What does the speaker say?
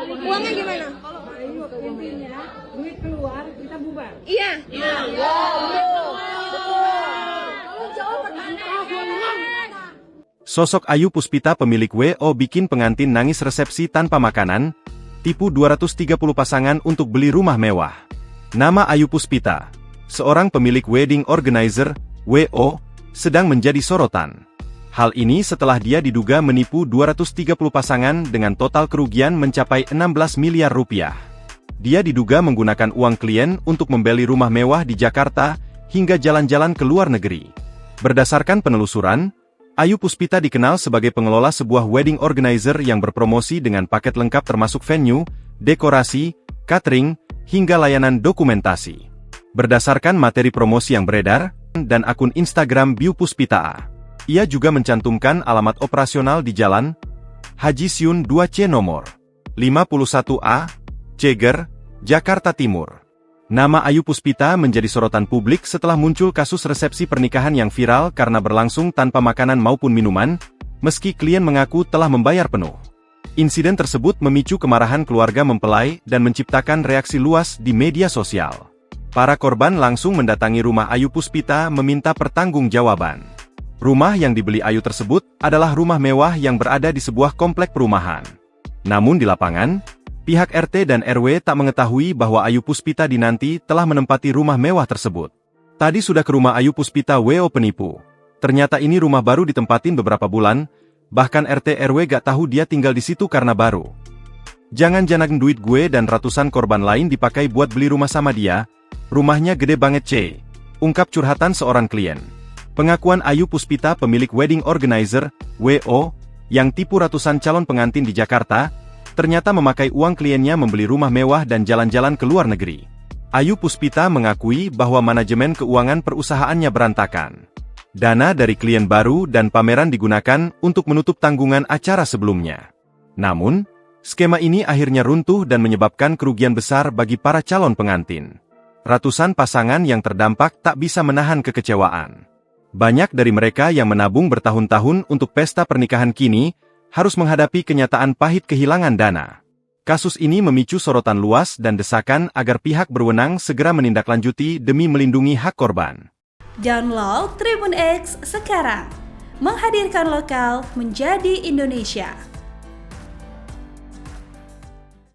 Uangnya gimana? Intinya duit keluar kita bubar. Iya. Sosok Ayu Puspita pemilik WO bikin pengantin nangis resepsi tanpa makanan, tipu 230 pasangan untuk beli rumah mewah. Nama Ayu Puspita, seorang pemilik wedding organizer, WO, sedang menjadi sorotan. Hal ini setelah dia diduga menipu 230 pasangan dengan total kerugian mencapai 16 miliar rupiah. Dia diduga menggunakan uang klien untuk membeli rumah mewah di Jakarta, hingga jalan-jalan ke luar negeri. Berdasarkan penelusuran, Ayu Puspita dikenal sebagai pengelola sebuah wedding organizer yang berpromosi dengan paket lengkap termasuk venue, dekorasi, catering, hingga layanan dokumentasi. Berdasarkan materi promosi yang beredar, dan akun Instagram Biu Puspita A, ia juga mencantumkan alamat operasional di Jalan Haji Siun 2C nomor 51A, Ceger, Jakarta Timur. Nama Ayu Puspita menjadi sorotan publik setelah muncul kasus resepsi pernikahan yang viral karena berlangsung tanpa makanan maupun minuman, meski klien mengaku telah membayar penuh. Insiden tersebut memicu kemarahan keluarga mempelai dan menciptakan reaksi luas di media sosial. Para korban langsung mendatangi rumah Ayu Puspita meminta pertanggungjawaban. Rumah yang dibeli Ayu tersebut adalah rumah mewah yang berada di sebuah komplek perumahan. Namun di lapangan, pihak RT dan RW tak mengetahui bahwa Ayu Puspita dinanti telah menempati rumah mewah tersebut. Tadi sudah ke rumah Ayu Puspita WO penipu. Ternyata ini rumah baru ditempatin beberapa bulan, bahkan RT RW gak tahu dia tinggal di situ karena baru. Jangan-jangan duit gue dan ratusan korban lain dipakai buat beli rumah sama dia, rumahnya gede banget ungkap curhatan seorang klien. Pengakuan Ayu Puspita pemilik wedding organizer, WO, yang tipu ratusan calon pengantin di Jakarta, ternyata memakai uang kliennya membeli rumah mewah dan jalan-jalan ke luar negeri. Ayu Puspita mengakui bahwa manajemen keuangan perusahaannya berantakan. Dana dari klien baru dan pameran digunakan untuk menutup tanggungan acara sebelumnya. Namun, skema ini akhirnya runtuh dan menyebabkan kerugian besar bagi para calon pengantin. Ratusan pasangan yang terdampak tak bisa menahan kekecewaan. Banyak dari mereka yang menabung bertahun-tahun untuk pesta pernikahan kini, harus menghadapi kenyataan pahit kehilangan dana. Kasus ini memicu sorotan luas dan desakan agar pihak berwenang segera menindaklanjuti demi melindungi hak korban. Download Tribun X sekarang, menghadirkan lokal menjadi Indonesia.